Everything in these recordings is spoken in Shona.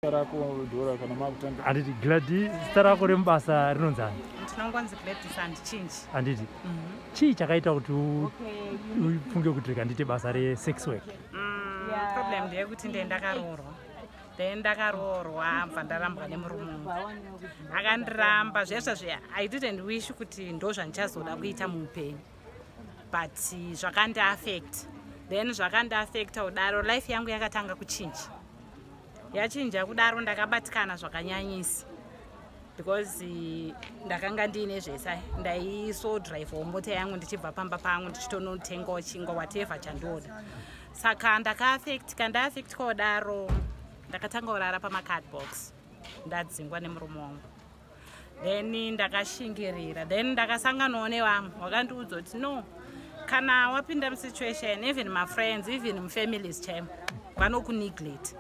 Anditi Gladi stara kore mbasa rinonzani. Ndinongonzi Gladi sandichinji. Anditi. Chii chakaita kuti ufunge kuti andite basa re-sex work? Problem ndeyekuti ndakaroorwa. Ndakaroorwa bva ndarambwa nemurume. Akandiramba zveshe I didn't wish kuti ndozvandichazoda kuita muupenyu. But zvakandiaffect. Then zvakandiaffecta kudaro life yangu yakatanga kuchinja. Yachinja kudaro ndakabatikana zvakanyanyisa. Because ndakanga ndine zvese ndaiso drive mota yangu ndichibva pamba pangu ndichitonotengawo chingwa whatever chandoda. Saka ndaaffect kodaro ndakatanga kurara pamacardbox ndadzingwa nemurume wangu. Then ndakashingirira. Then ndakasanganawo nevamwe vakandiudza kuti no, kana wapinda musituation, even my friends, even families chaimo vanokuneglect.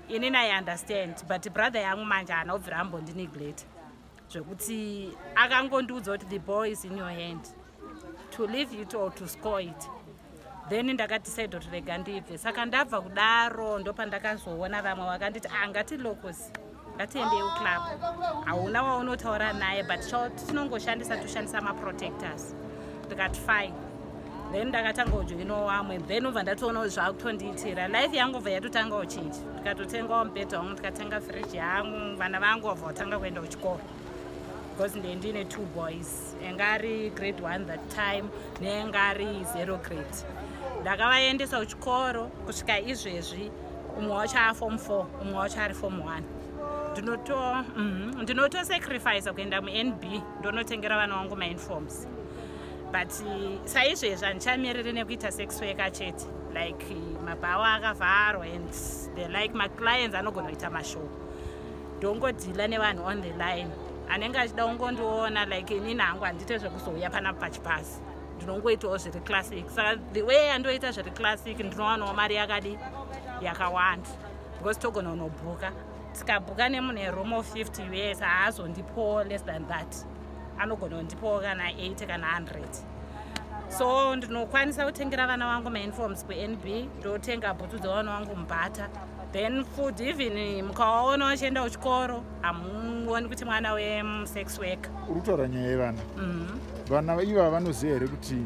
Inini I understand, but brother yangu manje anobvira ambondineglect. Zvekuti akangondiudza kuti the ball is in your hand, to leave it or to score it. Then ndakadecide kuti rega ndibve. Saka ndabva kudaro ndopandakazoona vamwe vakanditi ngatilokosi, ngatiendewo club. Hauna waunotaura naye, but toshandisa ma-protectors. Ndikati fine. Then ndakatanga kujoinawo vamwe. Then ubva ndatoona zvakutondiitira. Life yangu bva yatotanga kuchinja. Ndikatotengawo mubhedha wangu, ndikatenga fridge yangu, vana vangu vabva vatanga kuenda kuchikoro. Because ndine 2 boys. Engari grade 1 that time, neengari 0 grade. Ndakavaendesa kuchikoro kusvika izvezvi, umwe wacho aform 4, umwe wacho ari form 1. Ndinotosacrifice kuenda muNB ndonotengera vana vangu mauniforms. But saizvezvi handichamiriri nekuita sex worker chete, like mabhawa akavharwa and like my clients anogona kuita mashow. Ndongodhila nevanhu on the line anenge achida kungondiona like inini hangu handite zvekuzouya panapa pachipasi, ndinongoitawo zviri classic. Saka the way andoita zviri classic ndinowanawo mari yakawanda, because togona kunobhuka. Tikabhuka nemunhu eroom of 50 years haazondipowo less than that, anogona kundipowo kana 80 kana 100. So ndinokwanisa kutengera vana vangu mauniforms kuNB, ndotenga bhutsu dzavana vangu mubhata. Then food, even mukawaona vachienda kuchikoro hamuoni kuti mwana wesex worker. Uri kutaura nyaya yevana. Vana iva vanoziva here kuti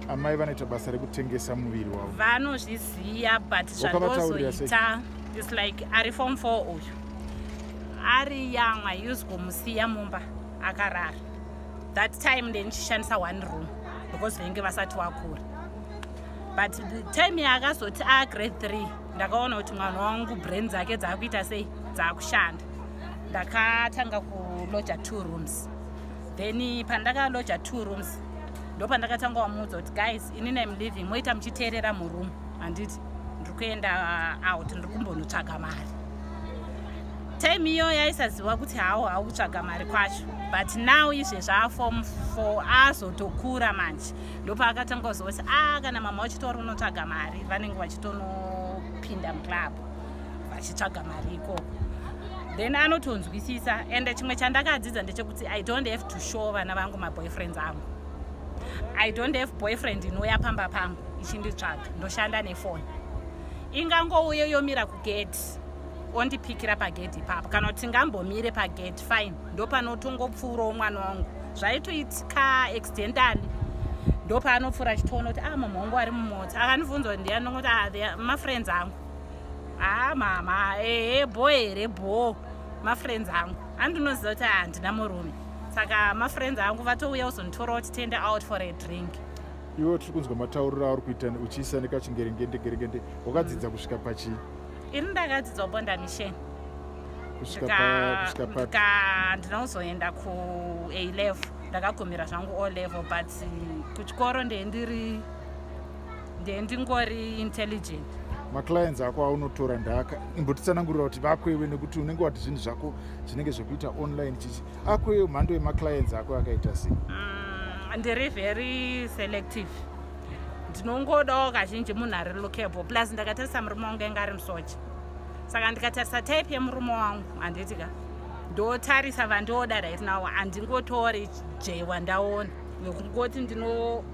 amai vanoita basa rekutengesa muviri wavo? Vanozviziva, but zvandozoita is like ari form 4 uyu. Ari young, I used kumusiya mumba akarara. That time ndichishandisa 1 room because vengi vasati vakura. But the time yakazoti grade 3 ndakaona kuti mwana wangu brain dzake dzakuita sei, dzakushanda. Ndakatanga kuloja 2 rooms. Then pandakaloja 2 rooms ndopandakatanga wamuudza kuti guys, inini I'm living, moita muchiteerera muroom. Handiti ndiri kuenda out, ndiri kumbonotsvaga mari. Time iyo yaisaziva kuti hautsvaga mari kwacho, but now izvezvi aform 4 azotokura manje. Ndopaakatanga kuzoti kana mama wachitori unotsvaga mari, vanenge vachitonopinda muclub vachitsvaga mari ikoko. Then anotonzwisisa. And chimwe chandakadzidza ndechekuti I don't have to show vana vangu maboyfriends angu. I don't have boyfriend inouya pamba pangu ichinditsvaga, ndoshanda nefoni. Ingangouya yomira kugate ondipikira pagate ipapo, kana kuti ngambomire pagate fine, ndopanotongopfuurawo mwana wangu. Zvaitoitika accidentally, ndopaanopfuura achitoona kuti mama wangu ari mumota. Akandibvunza kuti ndianongoti mafriends angu. Mama, boy here, bo, mafriends angu. Andinoziva kuti handina murume. Saka mafriends angu vatouya kuzonditora kuti tiende out for a drink. Iwe tiri kunzwa matauriro auri kuita uchiisa nekachingerengende, wakadzidza kusvika pachi? Ini ndakadzidza Bonde mission. Kusvika ndinozoenda ku-A level. Ndakagumira zvangu O level, but kuchikoro ndingori intelligent. Maclients ako aunotora imbotitsanangurira kuti vakwewe, nekuti unenge wati zvinhu zvako zvinenge zvekuita online chichi. Akwewe mhando yemaclients ako akaita sei? Ndiri very selective. Ndinongodawo kazhinji munhu ari lookable. Plus ndakatarisa murume wangu enge ari musoja. Saka ndikatarisa type yemurume wangu, handitika ndotarisa vandoda right now, handingotori wandaona. Ngoti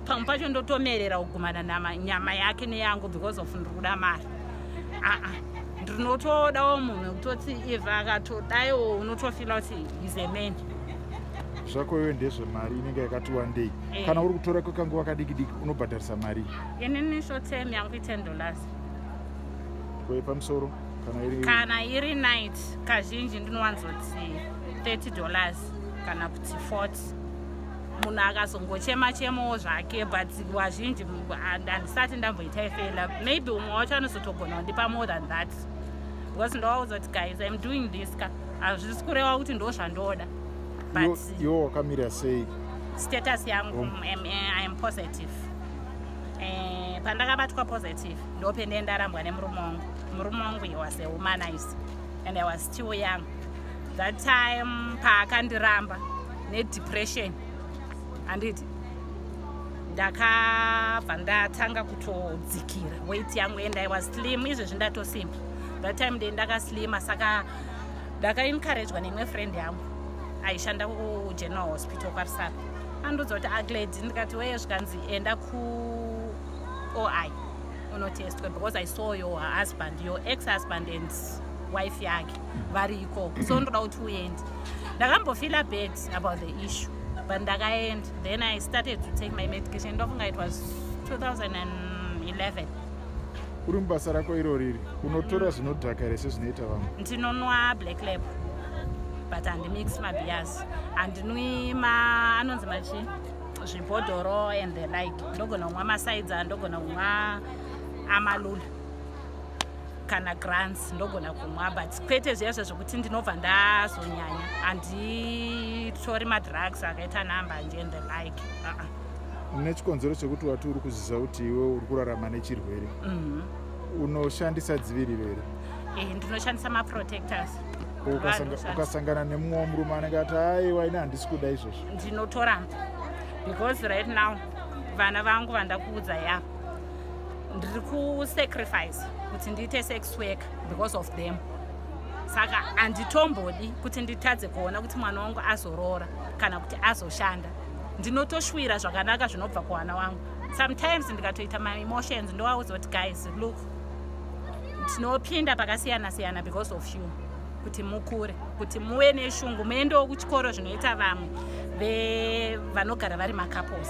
pamwe pacho ndotomerera kugumana nyama yake neyangu because of ndiri kuda mari. ndinotodawo munhu kutoti if akatodaiwo unotofila kuti is a man. Zvako iwe ndezvemari inenge yakati wandei. Kana uri kutora kwekanguva kadiki unobhadharisa mari. Inini short term yangu $10. Pamusoro kana iri night kazhinji ndinowanzoti $30 kana kuti 40. Munhu akazongochema-chemawo zvake, but wazhinji handisati ndamboita ifela. Maybe umwe wacho anozotogona kundipa more than that. Because ndowauza kuti guys, I'm doing this hazvisi kureva kuti ndo zvandoda. But iwo wakamira sei? Status yangu I am positive. Pandakabatwa positive ndopende ndarambwa nemurume wangu. Murume wangu he was a womanizer and I was still young. That time paakandiramba nedepression handiti ndakabva ndatanga kutodzikira weight yangu and I was slim. Izvezvi ndatosimba. That time ndakaslima, saka ndakaencouragwa nemwe friend yangu aishanda kuGeneral Hospital kwaRusaka. Andudza kuti aglad, ndikati weye zvikanzi enda kuOI unotestwa because I saw your husband, your ex-husband and wife yake variko, so ndoda kuti uende. Ndakambofila bad about the issue, but ndakaenda. Then I started to take my medication. Ndofunga it was 2011. Uri mubasa rako iroriri unotora zvinodhaka here sezvinoita vamwe? Ndinonwa black label but handimix mabeers, handinwi anonzi machi zvibhodhoro and the like. Ndogona kumwa masaidza, ndogona kumwa amalula kana grants, ndogona kumwa, but kwete zviyazvo zvokuti ndinobva ndazonyanya. Handitori madrugs akaita nambanje and the like. Nechikonzero chekuti wati uri kuziza kuti iwe uri kurarama nechirwere, unoshandisa dziviriro here? Ndinoshandisa maprotectors. Ukasangana nemumwe murume anenge ati aiwa ine handisi kuda izvozvo, ndinotoramba because right now vana vangu vandakuudza ya ndiri kusacrifice kuti ndiite sex work because of them. Saka handitombodi kuti nditadze kuona kuti mwana wangu azorora kana kuti azoshanda. Ndinotoshwira zvakanaka zvinobva kuwana wangu. Sometimes ndikatoita my emotions ndowaudza kuti guys, look, tinopinda pakasiyana-siyana because of you, kuti mukure, kuti muwe neshungu, muendewo kuchikoro zvinoita vamwe vanogara vari macouples.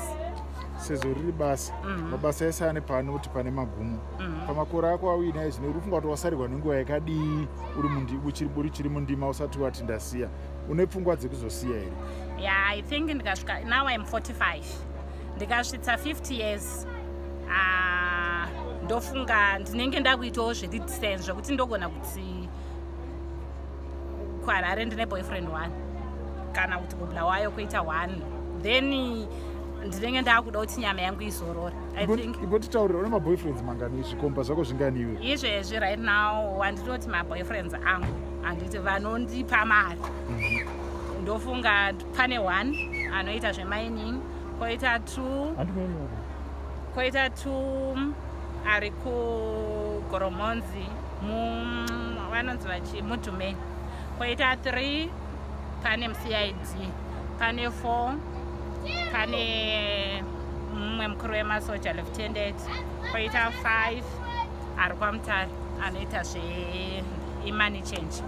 Sezvo riri basa, mabasa ese ane pano kuti pane magumo. Pamakore ako awina izvino uri kufunga kuti wasarirwa nenguva yakadii uchiri mundima usati wati ndasiya? Une pfungwa dzekuzosiya here? Yeah, I think ndikasvika, now I'm 45. Ndikasvitsa 50 years. Ndofunga ndinenge ndakuitawo zvedistance zvokuti ndogona kuti kuHarare ndine boyfriend 1 kana kuti kuBulawayo kuita 1, then ndinenge ndakuda kuti nyama yangu izorora. I think ibotitaurira une maboyfriends mangani, zvikomba zvako zvinganiwe? Izvezvi right now wandinoti maboyfriends angu handiti vanondipa mari. Ndofunga pane 1 anoita zvemining, koita 2 ari kuGoromonzi vanonzi vachi Mutume, koita 3 pane MCID, pane 4 pane mumwe mukuru wemasoja lieutenant, koita 5 ari kwaMutare anoita zveimani change.